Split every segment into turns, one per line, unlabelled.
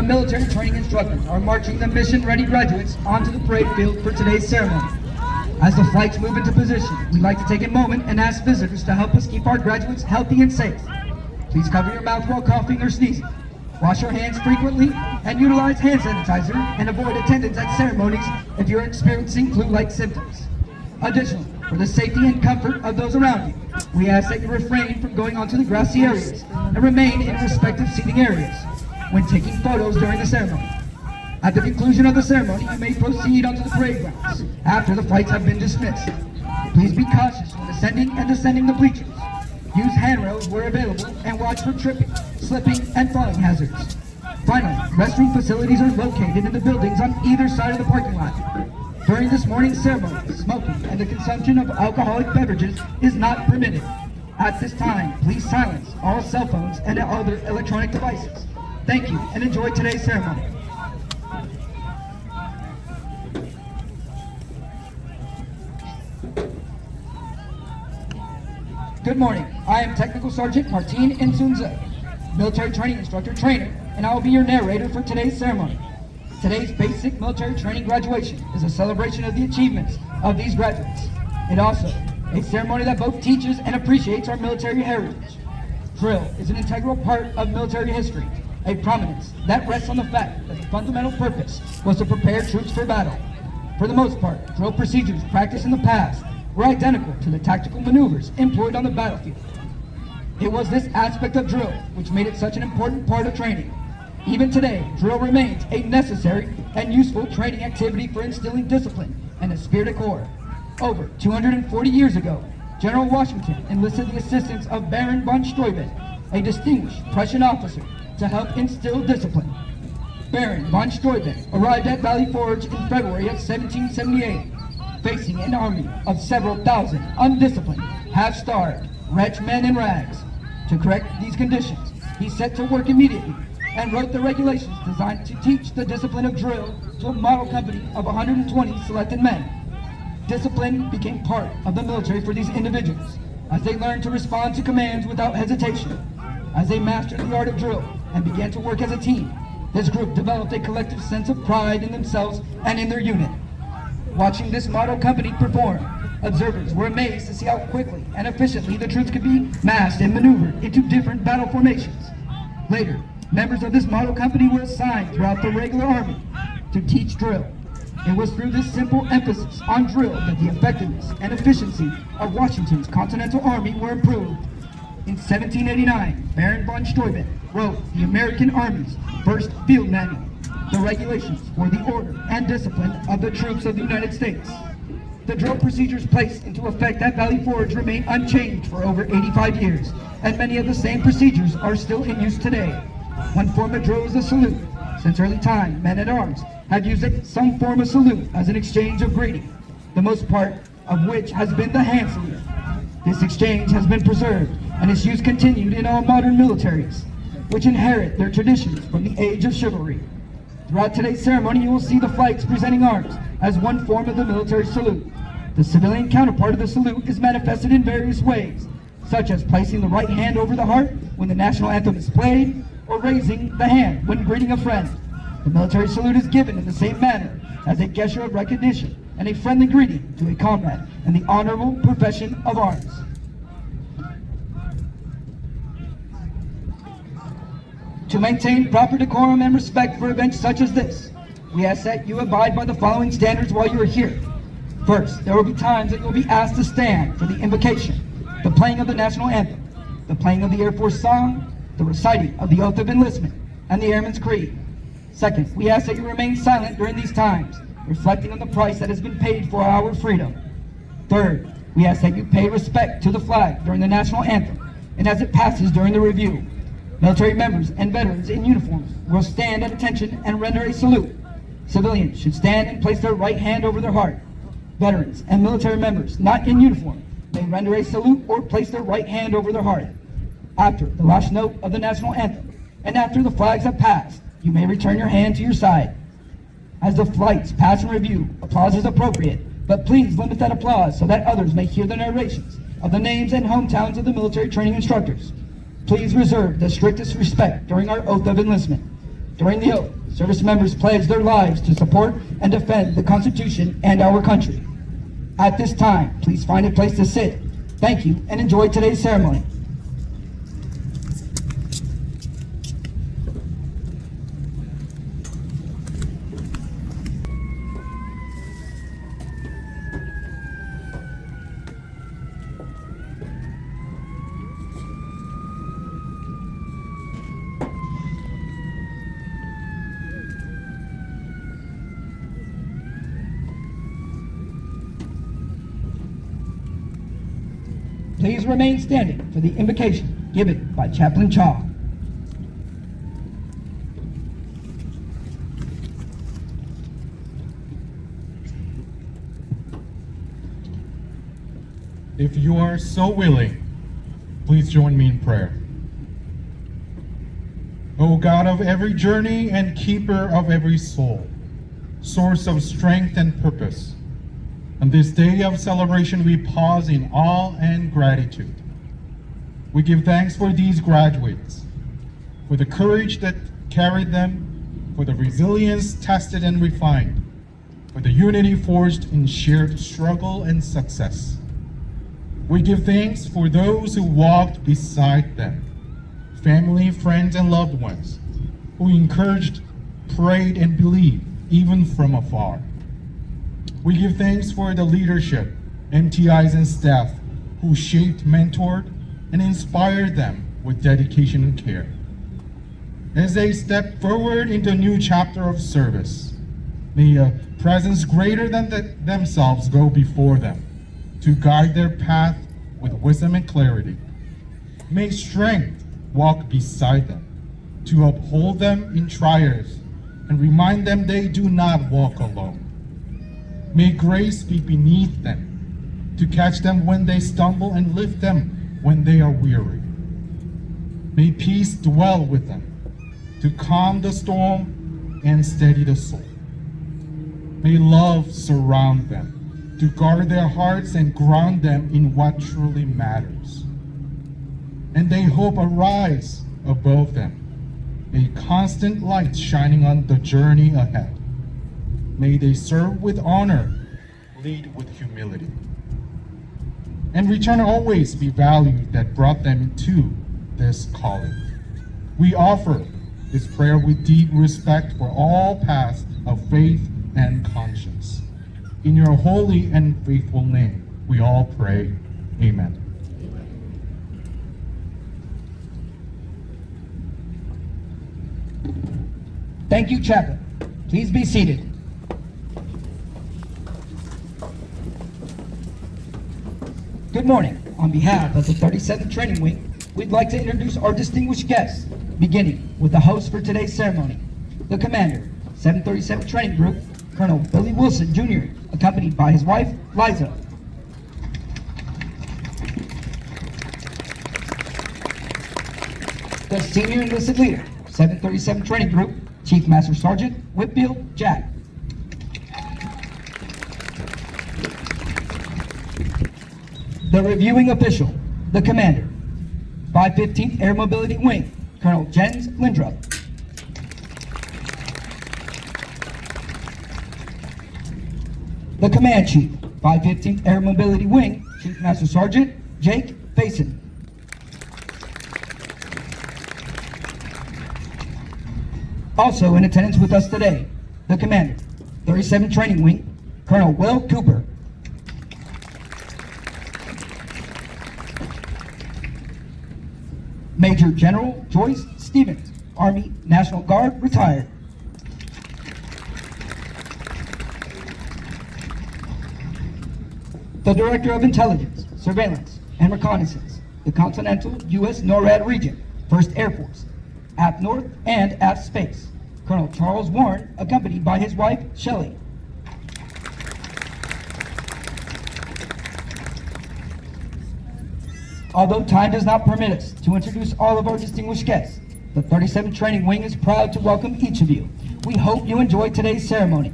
Our military training instructors are marching the mission-ready graduates onto the parade field for today's ceremony. As the flights move into position, we'd like to take a moment and ask visitors to help us keep our graduates healthy and safe. Please cover your mouth while coughing or sneezing. Wash your hands frequently and utilize hand sanitizer, and avoid attendance at ceremonies if you're experiencing flu-like symptoms. Additionally, for the safety and comfort of those around you, we ask that you refrain from going onto the grassy areas and remain in respective seating areas when taking photos during the ceremony. At the conclusion of the ceremony, you may proceed onto the parade grounds after the flights have been dismissed. Please be cautious when ascending and descending the bleachers. Use handrails where available and watch for tripping, slipping, and falling hazards. Finally, restroom facilities are located in the buildings on either side of the parking lot. During this morning's ceremony, smoking and the consumption of alcoholic beverages is not permitted. At this time, please silence all cell phones and other electronic devices. Thank you, and enjoy today's ceremony. Good morning. I am Technical Sergeant Martin Insunza, military training instructor trainer, and I will be your narrator for today's ceremony. Today's basic military training graduation is a celebration of the achievements of these graduates. It also a ceremony that both teaches and appreciates our military heritage. Drill is an integral part of military history, a prominence that rests on the fact that the fundamental purpose was to prepare troops for battle. For the most part, drill procedures practiced in the past were identical to the tactical maneuvers employed on the battlefield. It was this aspect of drill which made it such an important part of training. Even today, drill remains a necessary and useful training activity for instilling discipline and a spirit of corps. Over 240 years ago, General Washington enlisted the assistance of Baron von Steuben, a distinguished Prussian officer, to help instill discipline. Baron von Steuben arrived at Valley Forge in February of 1778, facing an army of several thousand undisciplined, half-starved, wretched men in rags. To correct these conditions, he set to work immediately and wrote the regulations designed to teach the discipline of drill to a model company of 120 selected men. Discipline became part of the military for these individuals, as they learned to respond to commands without hesitation. As they mastered the art of drill and began to work as a team, this group developed a collective sense of pride in themselves and in their unit. Watching this model company perform, observers were amazed to see how quickly and efficiently the troops could be massed and maneuvered into different battle formations. Later, members of this model company were assigned throughout the regular army to teach drill. It was through this simple emphasis on drill that the effectiveness and efficiency of Washington's Continental Army were improved. In 1789, Baron von Steuben wrote the American Army's first field manual, the regulations for the order and discipline of the troops of the United States. The drill procedures placed into effect at Valley Forge remain unchanged for over 85 years, and many of the same procedures are still in use today. One form of drill is the salute. Since early time, men-at-arms have used some form of salute as an exchange of greeting, the most part of which has been the hand salute. This exchange has been preserved, and its use continued in all modern militaries, which inherit their traditions from the age of chivalry. Throughout today's ceremony, you will see the flags presenting arms as one form of the military salute. The civilian counterpart of the salute is manifested in various ways, such as placing the right hand over the heart when the national anthem is played, or raising the hand when greeting a friend. The military salute is given in the same manner as a gesture of recognition and a friendly greeting to a comrade in the honorable profession of arms. To maintain proper decorum and respect for events such as this, we ask that you abide by the following standards while you are here. First, there will be times that you will be asked to stand for the invocation, the playing of the national anthem, the playing of the Air Force song, the reciting of the oath of enlistment, and the Airman's Creed. Second, we ask that you remain silent during these times, reflecting on the price that has been paid for our freedom. Third, we ask that you pay respect to the flag during the national anthem and as it passes during the review. Military members and veterans in uniforms will stand at attention and render a salute. Civilians should stand and place their right hand over their heart. Veterans and military members not in uniform may render a salute or place their right hand over their heart. After the last note of the national anthem and after the flags have passed, you may return your hand to your side. As the flights pass in review, applause is appropriate, but please limit that applause so that others may hear the narrations of the names and hometowns of the military training instructors. Please reserve the strictest respect during our oath of enlistment. During the oath, service members pledge their lives to support and defend the Constitution and our country. At this time, please find a place to sit. Thank you and enjoy today's ceremony. Please remain standing for the invocation given by Chaplain Chaw.
If you are so willing, please join me in prayer. O God of every journey and keeper of every soul, source of strength and purpose, on this day of celebration, we pause in awe and gratitude. We give thanks for these graduates, for the courage that carried them, for the resilience tested and refined, for the unity forged in shared struggle and success. We give thanks for those who walked beside them, family, friends, and loved ones, who encouraged, prayed, and believed, even from afar. We give thanks for the leadership, MTIs and staff who shaped, mentored, and inspired them with dedication and care. As they step forward into a new chapter of service, may a presence greater than themselves go before them to guide their path with wisdom and clarity. May strength walk beside them to uphold them in trials and remind them they do not walk alone. May grace be beneath them, to catch them when they stumble and lift them when they are weary. May peace dwell with them, to calm the storm and steady the soul. May love surround them, to guard their hearts and ground them in what truly matters. And may hope arise above them, a constant light shining on the journey ahead. May they serve with honor, lead with humility, and return always be valued that brought them into this calling. We offer this prayer with deep respect for all paths of faith and conscience. In your holy and faithful name, we all pray, amen.
Thank you, Chaplain. Please be seated. Good morning. On behalf of the 37th Training Wing, we'd like to introduce our distinguished guests, beginning with the host for today's ceremony, the commander, 737 Training Group, Colonel Billy Wilson, Jr., accompanied by his wife, Liza. The senior enlisted leader, 737 Training Group, Chief Master Sergeant Whitfield Jack. The reviewing official, the commander, 515th Air Mobility Wing, Colonel Jens Lindrup. The command chief, 515th Air Mobility Wing, Chief Master Sergeant Jake Faison. Also in attendance with us today, the commander, 37th Training Wing, Colonel Will Cooper. Major General Joyce Stevens, Army National Guard, retired. The Director of Intelligence, Surveillance, and Reconnaissance, the Continental U.S. NORAD Region, 1st Air Force, AF North and AF Space, Colonel Charles Warren, accompanied by his wife, Shelley. Although time does not permit us to introduce all of our distinguished guests, the 37th Training Wing is proud to welcome each of you. We hope you enjoy today's ceremony.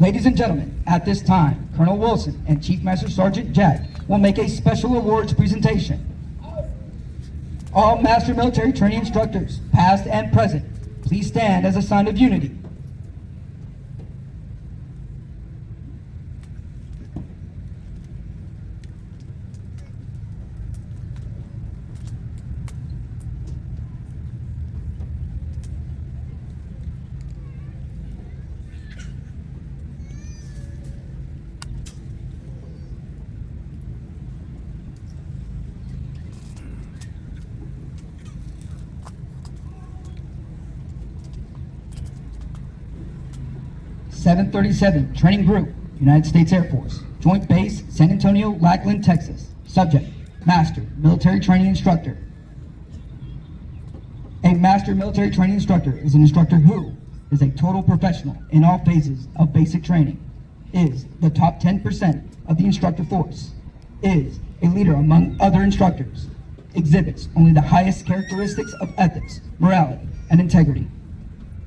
Ladies and gentlemen, at this time, Colonel Wilson and Chief Master Sergeant Jack will make a special awards presentation. All Master Military Training Instructors, past and present, please stand as a sign of unity. (737) Training Group, United States Air Force, Joint Base, San Antonio, Lackland, Texas. Subject, Master Military Training Instructor. A Master Military Training Instructor is an instructor who is a total professional in all phases of basic training, is the top 10% of the instructor force, is a leader among other instructors, exhibits only the highest characteristics of ethics, morality, and integrity,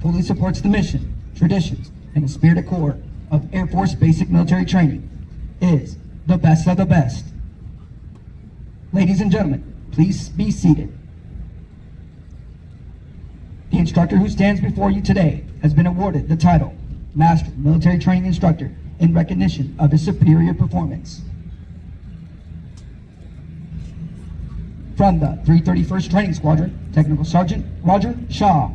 fully supports the mission, traditions, and the spirit and core of Air Force basic military training, is the best of the best. Ladies and gentlemen, please be seated. The instructor who stands before you today has been awarded the title Master Military Training Instructor in recognition of his superior performance. From the 331st Training Squadron, Technical Sergeant Roger Shaw.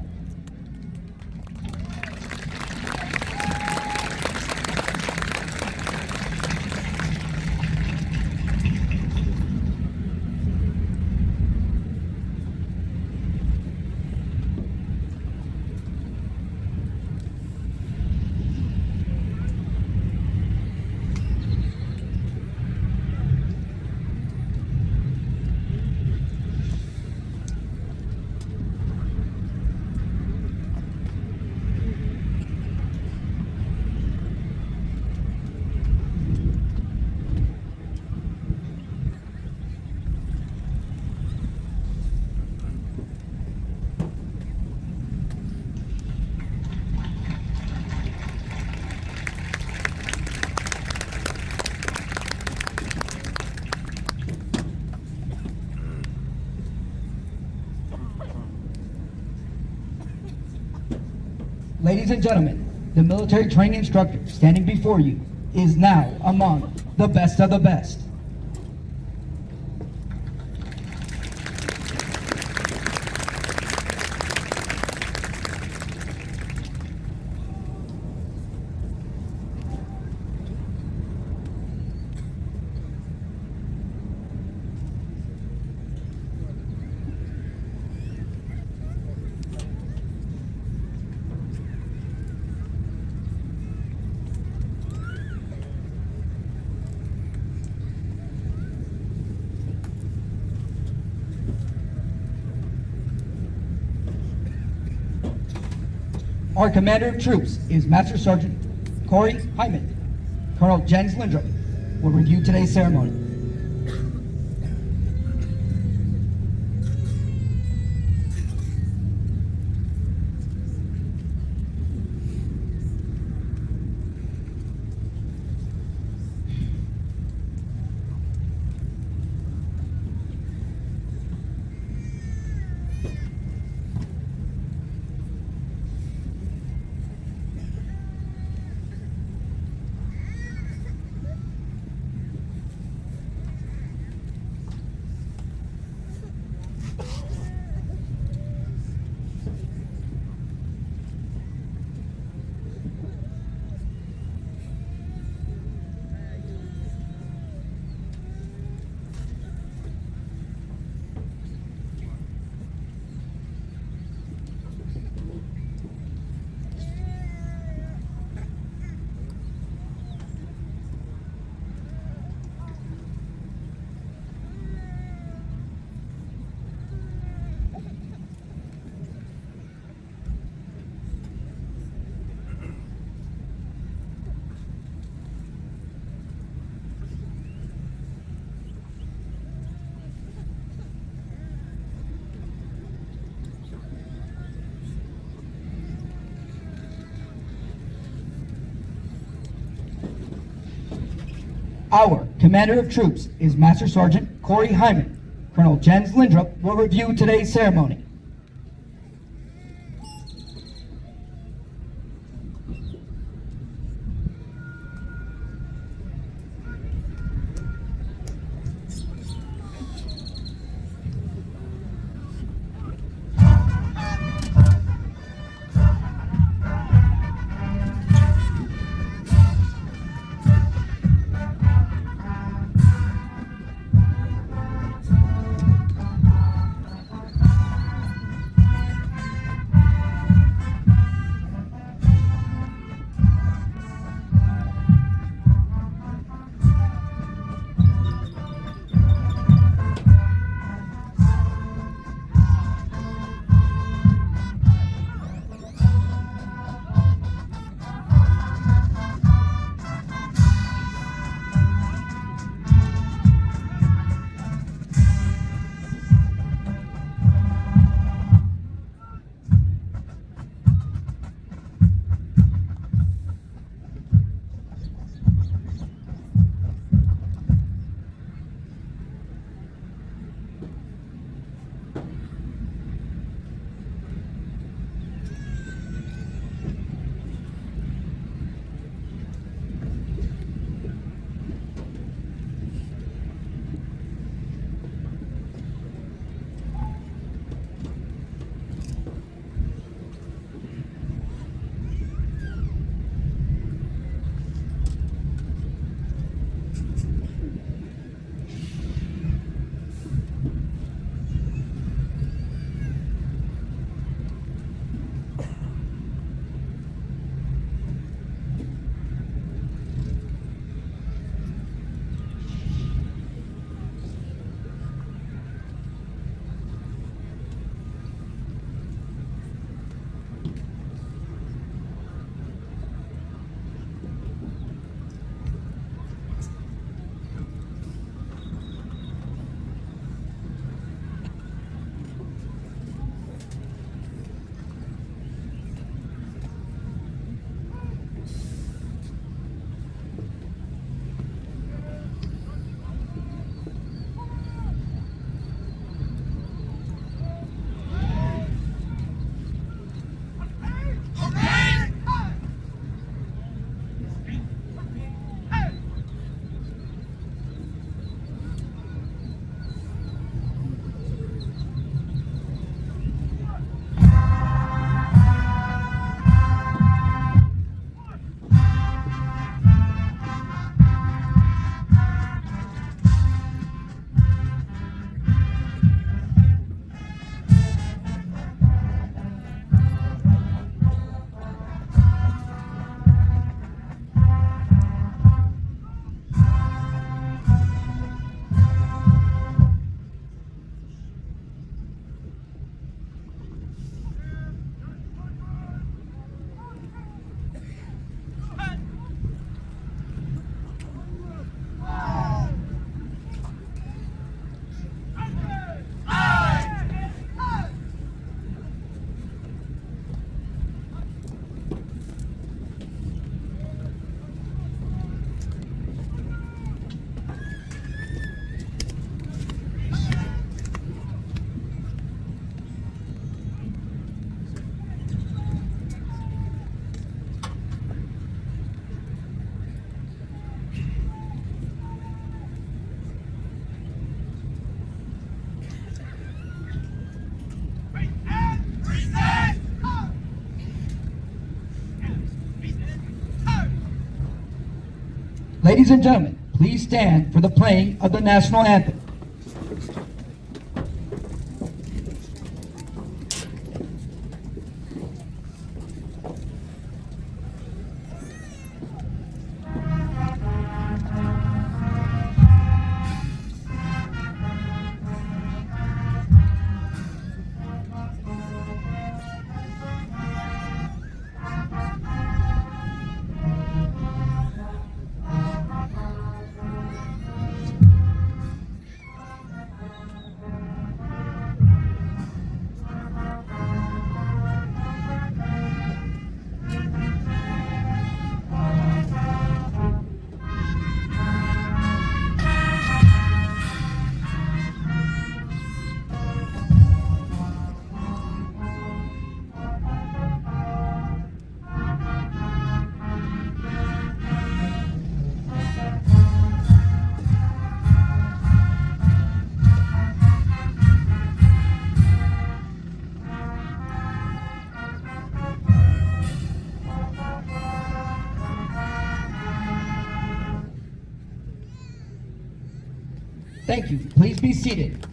Ladies and gentlemen, the military training instructor standing before you is now among the best of the best. Our Commander of Troops is Master Sergeant Corey Hyman. Colonel Jens Lindrup will review today's ceremony. Our Commander of Troops is Master Sergeant Corey Hyman. Colonel Jens Lindrup will review today's ceremony. Ladies and gentlemen, please stand for the playing of the national anthem. Thank you. Please be seated.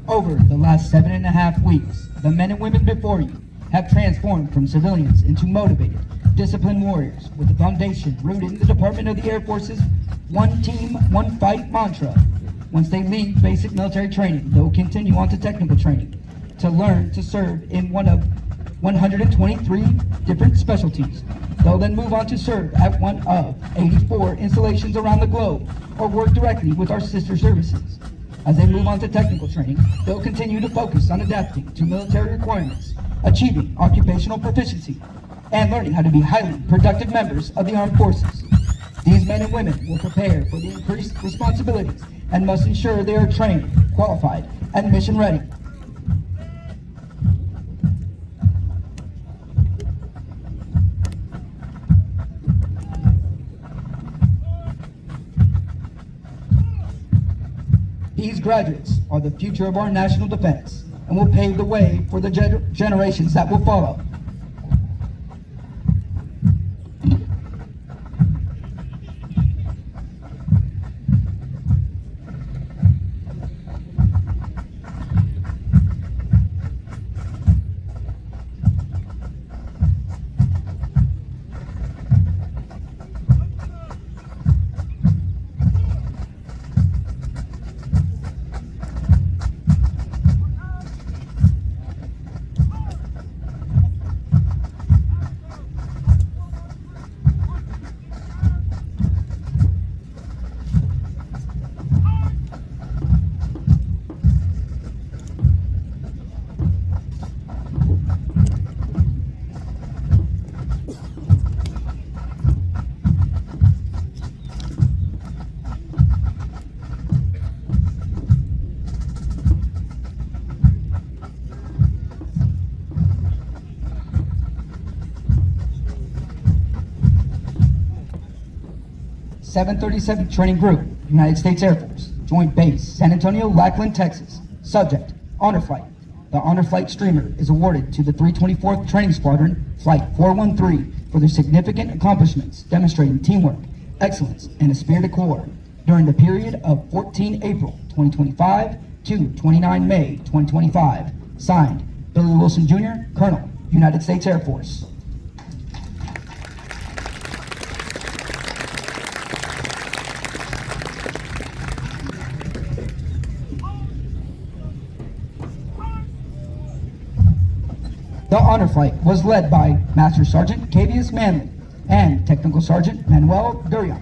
Over the last 7.5 weeks, the men and women before you have transformed from civilians into motivated, disciplined warriors with a foundation rooted in the Department of the Air Force's one team, one fight mantra. Once they leave basic military training, they will continue on to technical training to learn to serve in one of 123 different specialties. They'll then move on to serve at one of 84 installations around the globe or work directly with our sister services. As they move on to technical training, they'll continue to focus on adapting to military requirements, achieving occupational proficiency, and learning how to be highly productive members of the armed forces. These men and women will prepare for the increased responsibilities and must ensure they are trained, qualified, and mission ready. These graduates are the future of our national defense and will pave the way for the generations that will follow. .737 Training Group, United States Air Force, Joint Base, San Antonio, Lackland, Texas. Subject, Honor Flight. The Honor Flight Streamer is awarded to the 324th Training Squadron, Flight 413, for their significant accomplishments demonstrating teamwork, excellence, and a spirit of corps during the period of 14 April 2025 to 29 May 2025. Signed, Billy Wilson Jr., Colonel, United States Air Force. The honor flight was led by Master Sergeant Cavius Manley and Technical Sergeant Manuel Durian.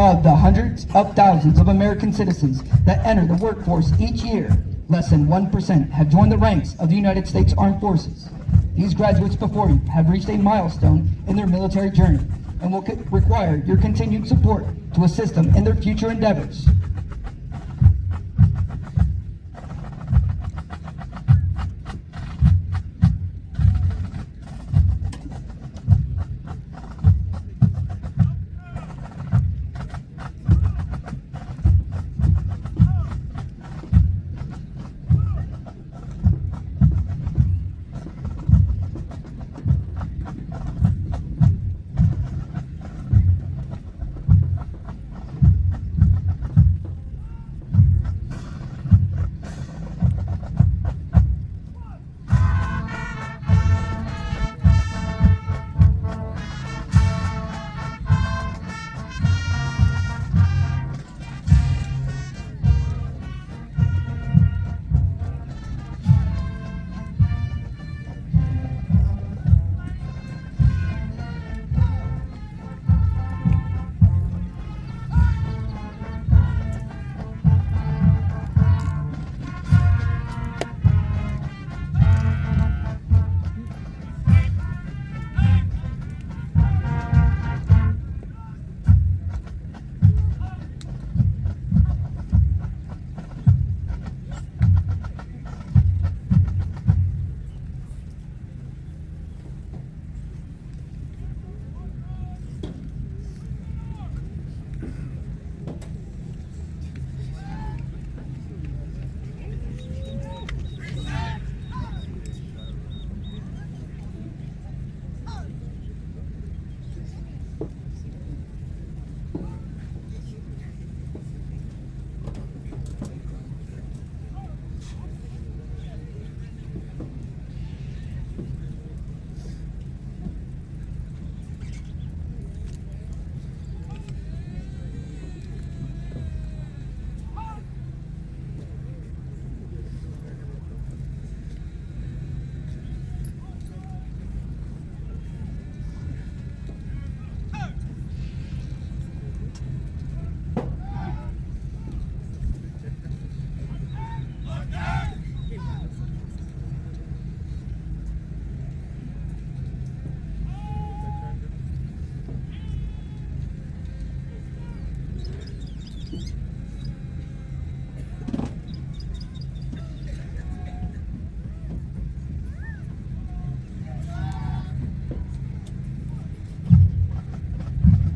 Of the hundreds of thousands of American citizens that enter the workforce each year, less than 1% have joined the ranks of the United States Armed Forces. These graduates before you have reached a milestone in their military journey and will require your continued support to assist them in their future endeavors.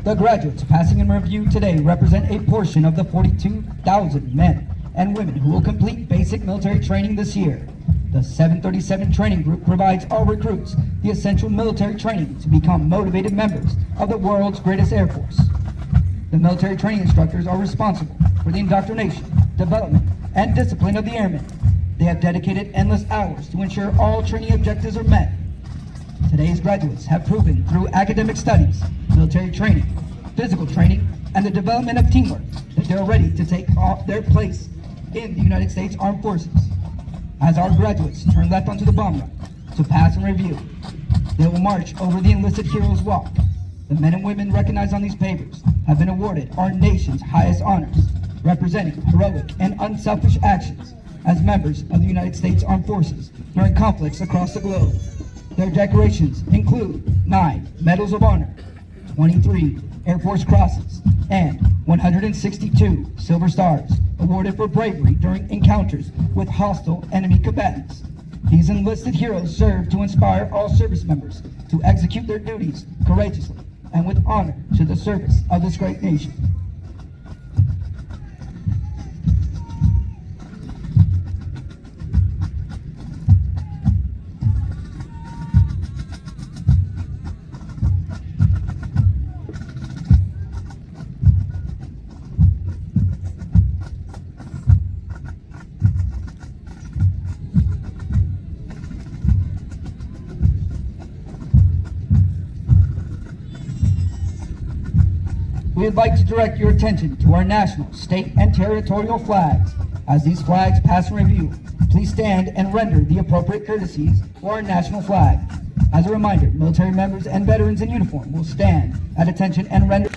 The graduates passing in review today represent a portion of the 42,000 men and women who will complete basic military training this year. The 737 Training Group provides all recruits the essential military training to become motivated members of the world's greatest Air Force. The military training instructors are responsible for the indoctrination, development, and discipline of the airmen. They have dedicated endless hours to ensure all training objectives are met. Today's graduates have proven through academic studies, military training, physical training, and the development of teamwork that they are ready to take their place in the United States Armed Forces. As our graduates turn left onto the bomb run to pass and review, they will march over the enlisted heroes walk. The men and women recognized on these papers have been awarded our nation's highest honors, representing heroic and unselfish actions as members of the United States Armed Forces during conflicts across the globe. Their decorations include 9 Medals of Honor, 23 Air Force Crosses, and 162 Silver Stars, awarded for bravery during encounters with hostile enemy combatants. These enlisted heroes serve to inspire all service members to execute their duties courageously and with honor to the service of this great nation. We would like to direct your attention to our national, state, and territorial flags. As these flags pass in review, please stand and render the appropriate courtesies for our national flag. As a reminder, military members and veterans in uniform will stand at attention and render.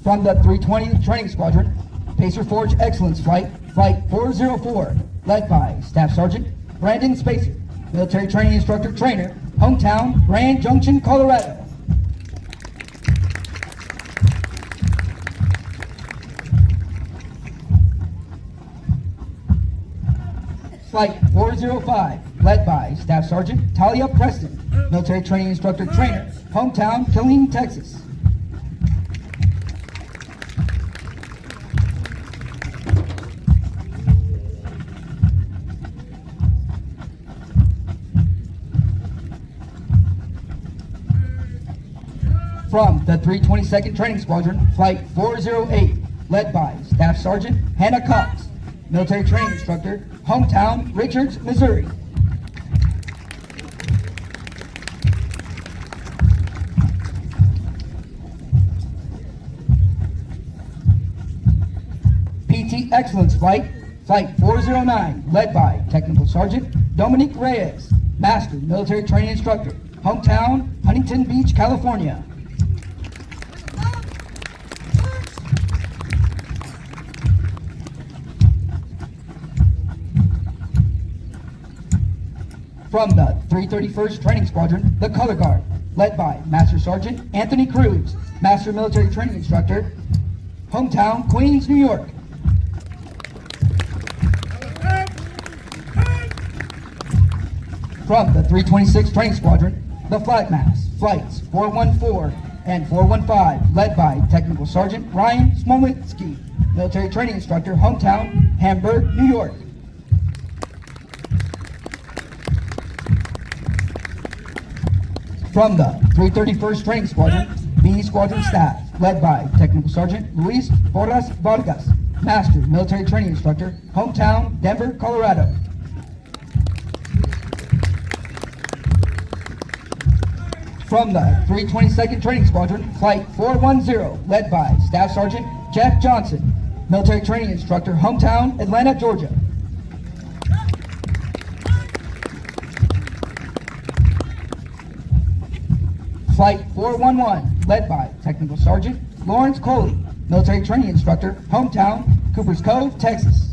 From the 320th Training Squadron, Pacer Forge Excellence Flight, Flight 404, led by Staff Sergeant Brandon Spacer, Military Training Instructor Trainer, hometown Grand Junction, Colorado. Flight 405, led by Staff Sergeant Talia Preston, Military Training Instructor Trainer, hometown Killeen, Texas. From the 322nd Training Squadron, Flight 408, led by Staff Sergeant Hannah Cox, Military Training Instructor, hometown Richards, Missouri. PT Excellence Flight, Flight 409, led by Technical Sergeant Dominique Reyes, Master Military Training Instructor, hometown Huntington Beach, California. From the 331st Training Squadron, the Color Guard, led by Master Sergeant Anthony Cruz, Master Military Training Instructor, hometown Queens, New York. From the 326th Training Squadron, the Flag Mass, Flights 414 and 415, led by Technical Sergeant Ryan Smolitsky, Military Training Instructor, hometown Hamburg, New York. From the 331st Training Squadron, B Squadron Staff, led by Technical Sergeant Luis Porras Vargas, Master Military Training Instructor, hometown Denver, Colorado. From the 322nd Training Squadron, Flight 410, led by Staff Sergeant Jeff Johnson, Military Training Instructor, hometown Atlanta, Georgia. Flight 411, led by Technical Sergeant Lawrence Coley, Military Training Instructor, hometown Coopers Cove, Texas.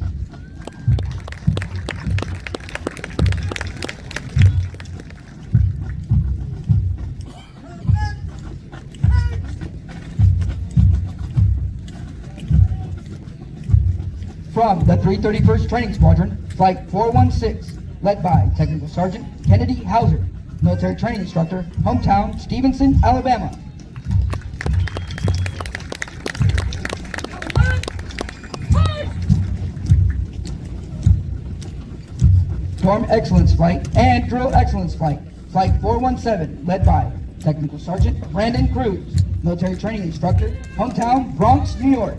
From the 331st Training Squadron, Flight 416, led by Technical Sergeant Kennedy Hauser, Military Training Instructor, hometown Stevenson, Alabama. Storm Excellence Flight and Drill Excellence Flight, Flight 417, led by Technical Sergeant Brandon Cruz, Military Training Instructor, hometown Bronx, New York.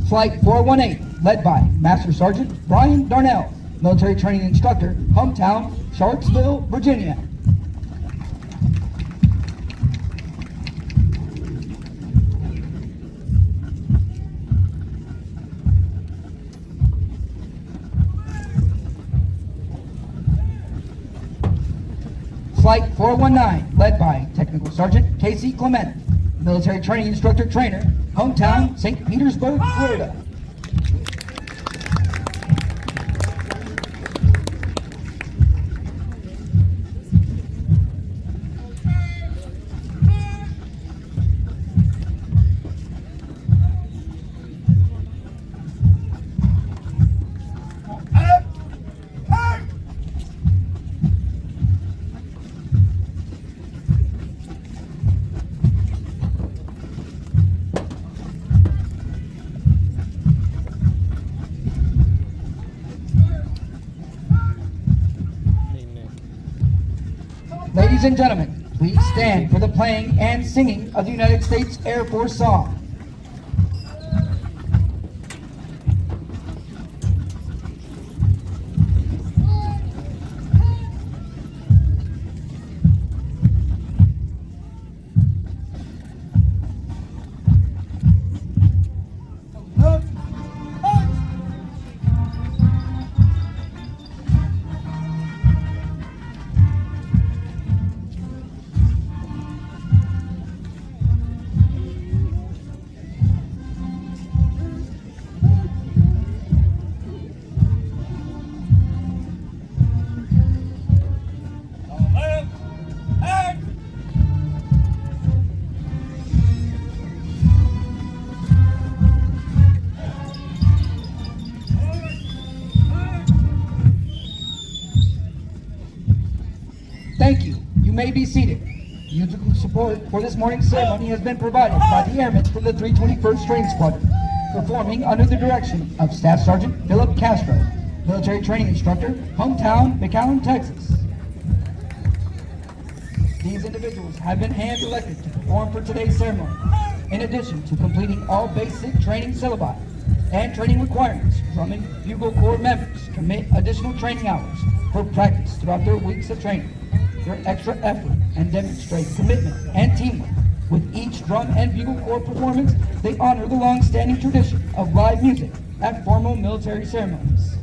Flight 418, led by Master Sergeant Brian Darnell, Military Training Instructor, hometown Sharpsville, Virginia. Flight 419, led by Technical Sergeant Casey Clement, Military Training Instructor Trainer, hometown St. Petersburg, Florida. Ladies and gentlemen, please stand for the playing and singing of the United States Air Force song. may be seated. Musical support for this morning's ceremony has been provided by the Airmen from the 321st Training Squadron, performing under the direction of Staff Sergeant Philip Castro, military training instructor, hometown, McAllen, Texas. These individuals have been hand-elected to perform for today's ceremony. In addition to completing all basic training syllabi and training requirements, Drum and Bugle Corps members commit additional training hours for practice throughout their weeks of training. Their extra effort and demonstrate commitment and teamwork. With each Drum and Bugle Corps performance, they honor the long-standing tradition of live music at formal military ceremonies.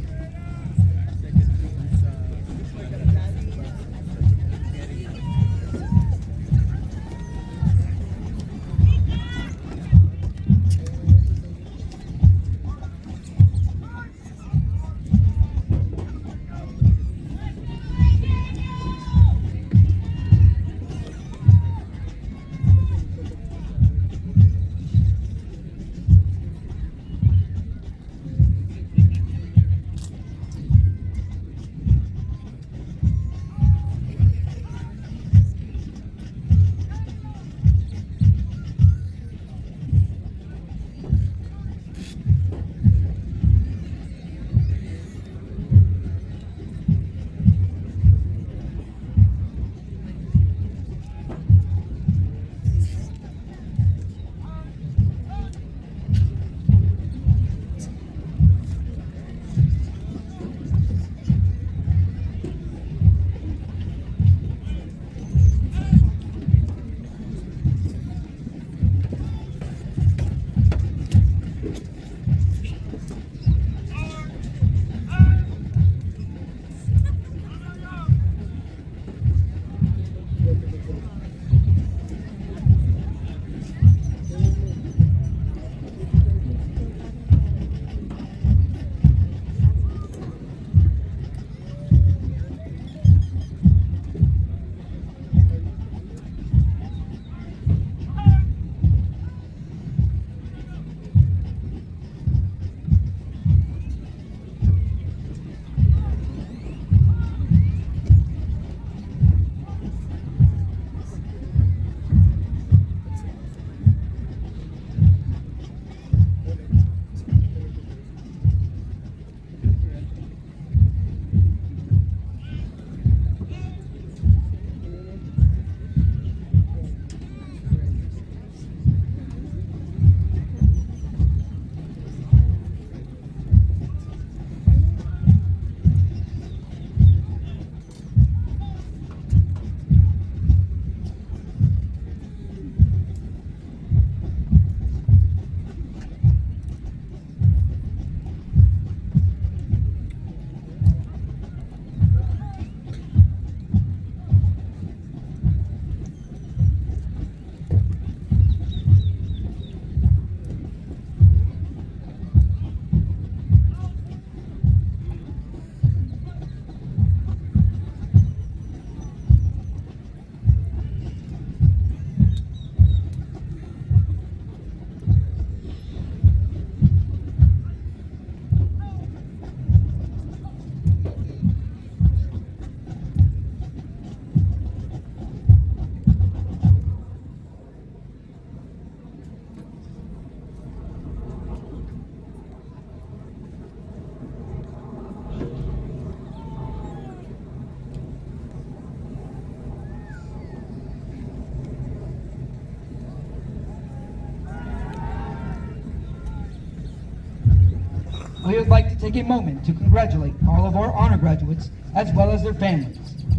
We would like to take a moment to congratulate all of our honor graduates as well as their families.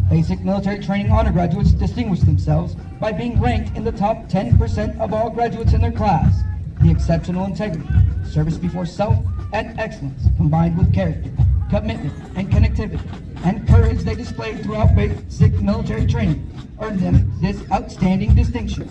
Basic military training honor graduates distinguished themselves by being ranked in the top 10% of all graduates in their class. The exceptional integrity, service before self, and excellence combined with character, commitment, and connectivity, and courage they displayed throughout basic military training earned them this outstanding distinction.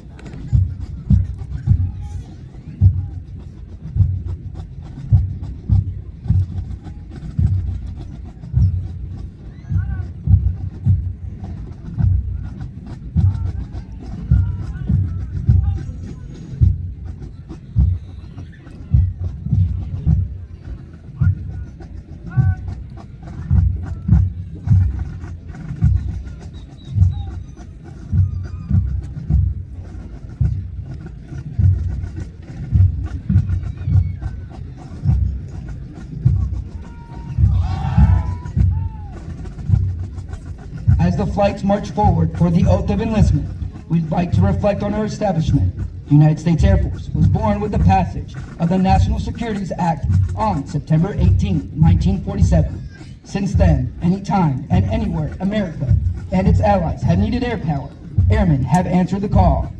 flights march forward for the oath of enlistment, we'd like to reflect on our establishment. The United States Air Force was born with the passage of the National Security Act on September 18, 1947. Since then, anytime and anywhere America and its allies have needed air power, airmen have answered the call.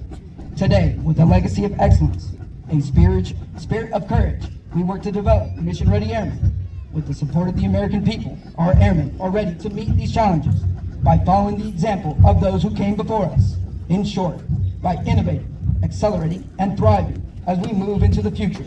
Today, with a legacy of excellence, a spirit of courage, we work to develop mission-ready airmen. With the support of the American people, our airmen are ready to meet these challenges by following the example of those who came before us. In short, by innovating, accelerating, and thriving as we move into the future.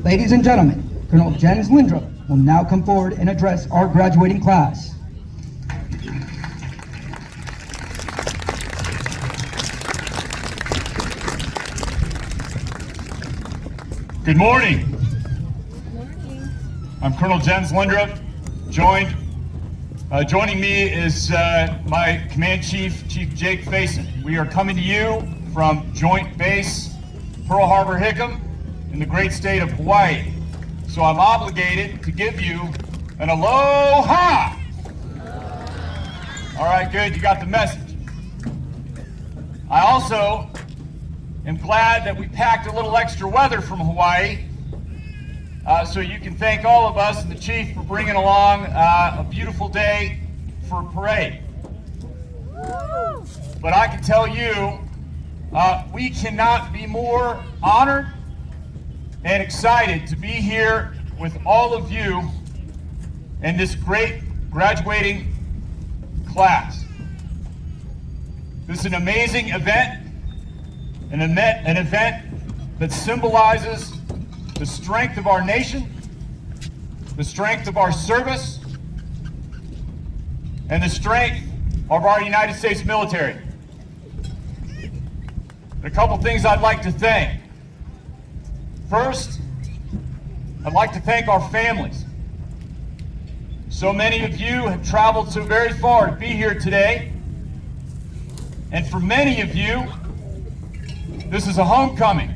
Ladies and gentlemen, Colonel Jens Lindrup will now come forward and address our graduating class.
Good morning.
Good morning.
I'm Colonel Jens Lindrup. Joining me is my command chief, Chief Jake Faison. We are coming to you from Joint Base Pearl Harbor Hickam in the great state of Hawaii. So I'm obligated to give you an aloha. All right, good, you got the message. I also am glad that we packed a little extra weather from Hawaii so you can thank all of us and the chief for bringing along a beautiful day for a parade. But I can tell you, we cannot be more honored and excited to be here with all of you and this great graduating class. This is an amazing event, an event that symbolizes the strength of our nation, the strength of our service, and the strength of our United States military. A couple things I'd like to thank. First, I'd like to thank our families. So many of you have traveled so very far to be here today. And for many of you, this is a homecoming.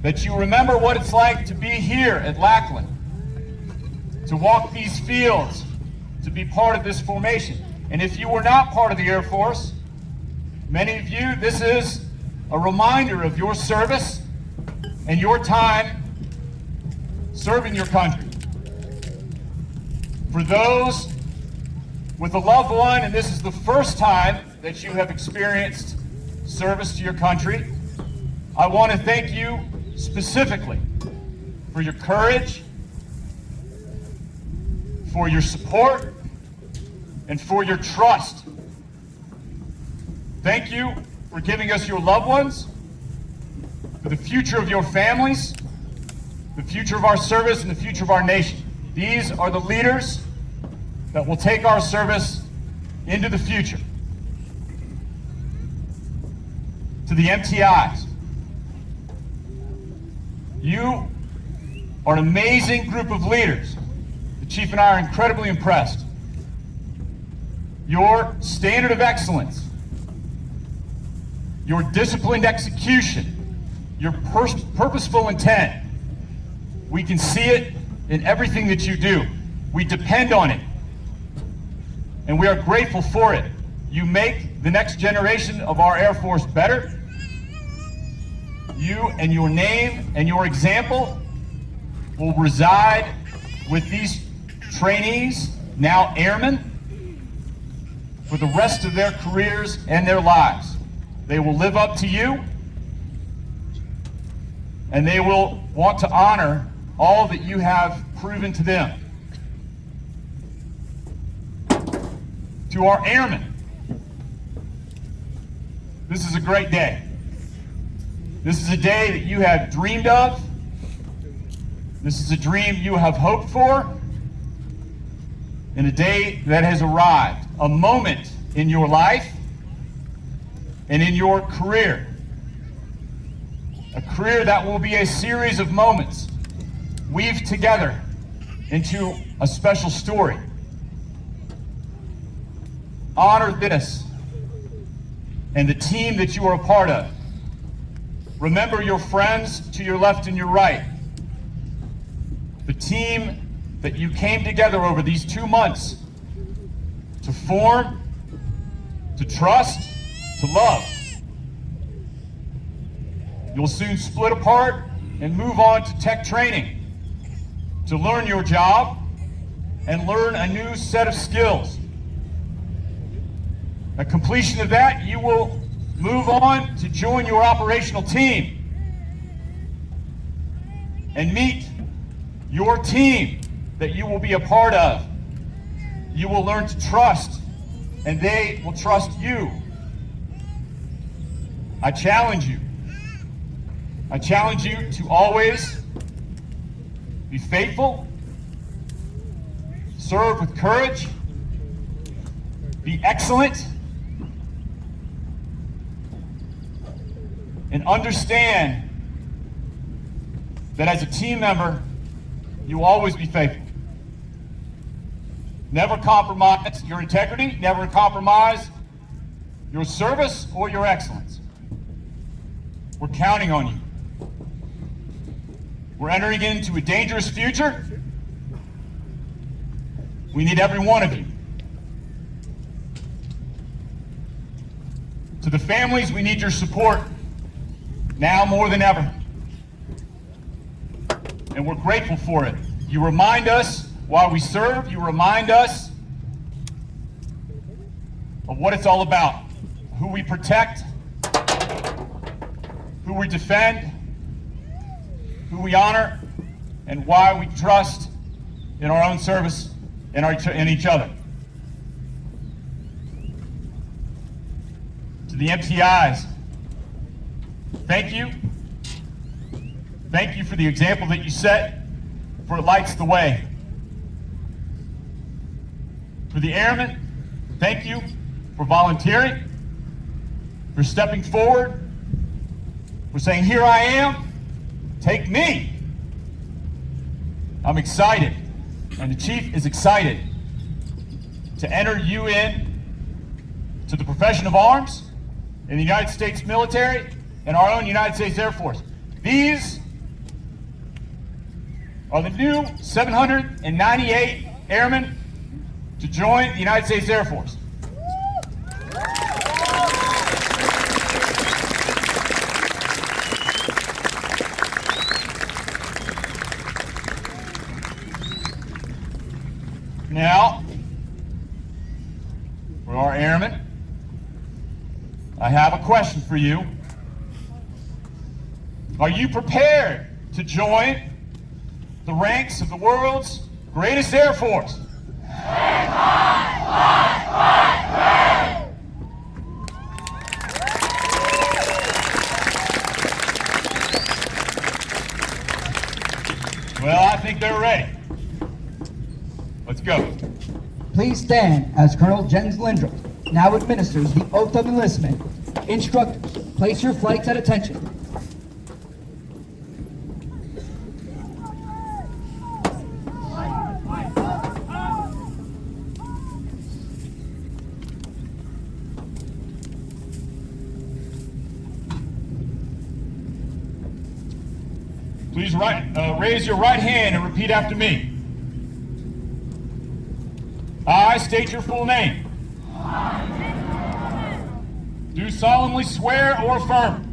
That you remember what it's like to be here at Lackland, to walk these fields, to be part of this formation. And if you were not part of the Air Force, many of you, this is a reminder of your service and your time serving your country. For those with a loved one, and this is the first time that you have experienced service to your country, I want to thank you specifically for your courage, for your support, and for your trust. Thank you for giving us your loved ones, for the future of your families, the future of our service, and the future of our nation. These are the leaders that will take our service into the future. To the MTIs, you are an amazing group of leaders. The Chief and I are incredibly impressed. Your standard of excellence, your disciplined execution, your purposeful intent, we can see it in everything that you do. We depend on it, and we are grateful for it. You make the next generation of our Air Force better. You and your name and your example will reside with these trainees, now airmen, for the rest of their careers and their lives. They will live up to you, and they will want to honor all that you have proven to them. To our airmen, this is a great day. This is a day that you have dreamed of. This is a dream you have hoped for, and a day that has arrived, a moment in your life and in your career. A career that will be a series of moments weaved together into a special story. Honor this and the team that you are a part of. Remember your friends to your left and your right. The team that you came together over these 2 months to form, to trust, to love. You'll soon split apart and move on to tech training to learn your job and learn a new set of skills. At completion of that, you will move on to join your operational team and meet your team that you will be a part of. You will learn to trust, and they will trust you. I challenge you. I challenge you to always be faithful, serve with courage, be excellent, and understand that as a team member, you will always be faithful. Never compromise your integrity, never compromise your service or your excellence. We're counting on you. We're entering into a dangerous future. We need every one of you. To the families, we need your support now more than ever. And we're grateful for it. You remind us while we serve, you remind us of what it's all about, who we protect, who we defend, who we honor, and why we trust in our own service and in each other. To the MTIs, thank you. Thank you for the example that you set, for it lights the way. For the airmen, thank you for volunteering, for stepping forward, for saying, here I am, take me. I'm excited, and the chief is excited to enter you in to the profession of arms in the United States military and our own United States Air Force. These are the new 798 airmen to join the United States Air Force. Now, for our airmen, I have a question for you. Are you prepared to join the ranks of the world's greatest Air Force? Well, I think they're ready. Let's go.
Please stand as Colonel Jens Lindrup now administers the oath of enlistment. Instructors, place your flights at attention.
Please raise your right hand and repeat after me. I state your full name. Do solemnly swear or affirm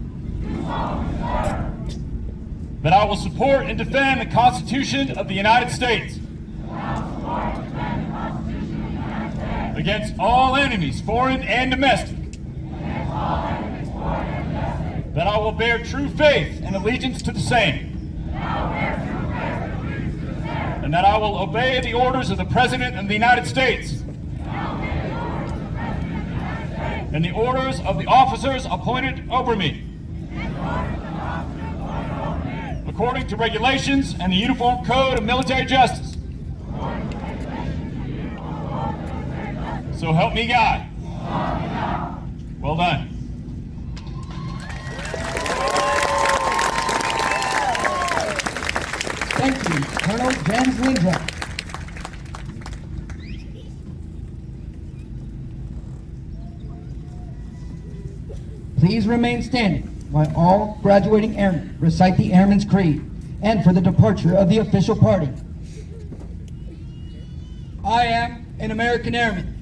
that I will support and defend the Constitution of the United States against all enemies, foreign and domestic, that I will bear true faith and allegiance to the same, and that I will obey the orders of the President of the United States and the orders of the officers appointed over me, according to regulations and the Uniform Code of Military Justice. So help me God. Well done.
Thank you, Colonel Jens Lindra. Please remain standing while all graduating airmen recite the Airman's Creed and for the departure of the official party. I am an American Airman.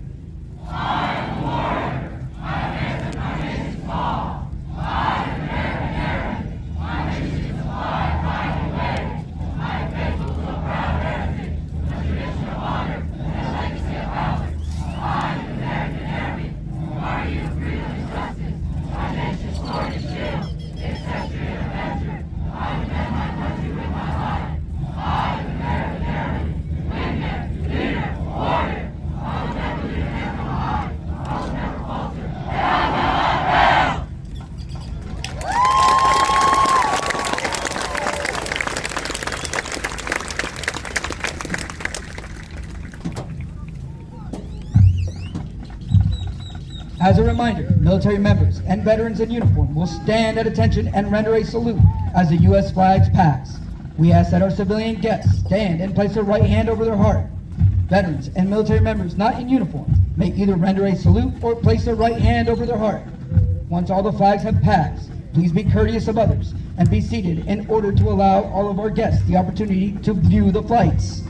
As a reminder, military members and veterans in uniform will stand at attention and render a salute as the U.S. flags pass. We ask that our civilian guests stand and place their right hand over their heart. Veterans and military members not in uniform may either render a salute or place their right hand over their heart. Once all the flags have passed, please be courteous of others and be seated in order to allow all of our guests the opportunity to view the flights.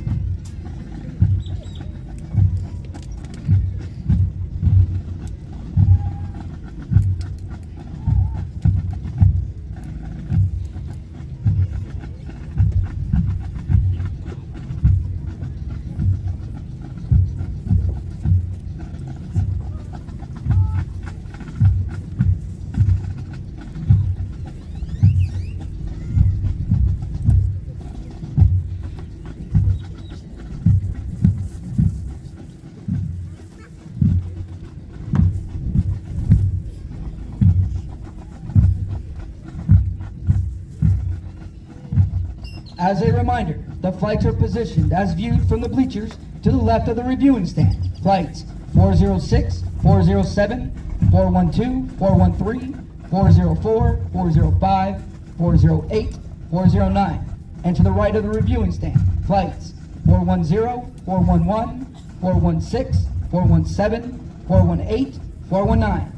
As a reminder, the flights are positioned as viewed from the bleachers to the left of the reviewing stand. Flights 406, 407, 412, 413, 404, 405, 408, 409. And to the right of the reviewing stand, flights 410, 411, 416, 417, 418, 419.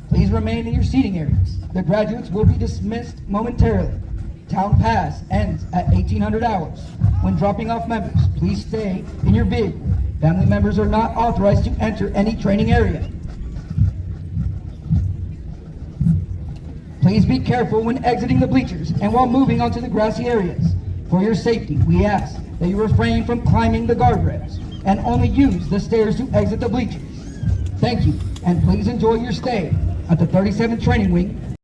Please remain in your seating areas. The graduates will be dismissed momentarily. Town pass ends at 1800 hours. When dropping off members, please stay in your vehicle. Family members are not authorized to enter any training area. Please be careful when exiting the bleachers and while moving onto the grassy areas. For your safety, we ask that you refrain from climbing the guardrails and only use the stairs to exit the bleachers. Thank you, and please enjoy your stay at the 37th Training Wing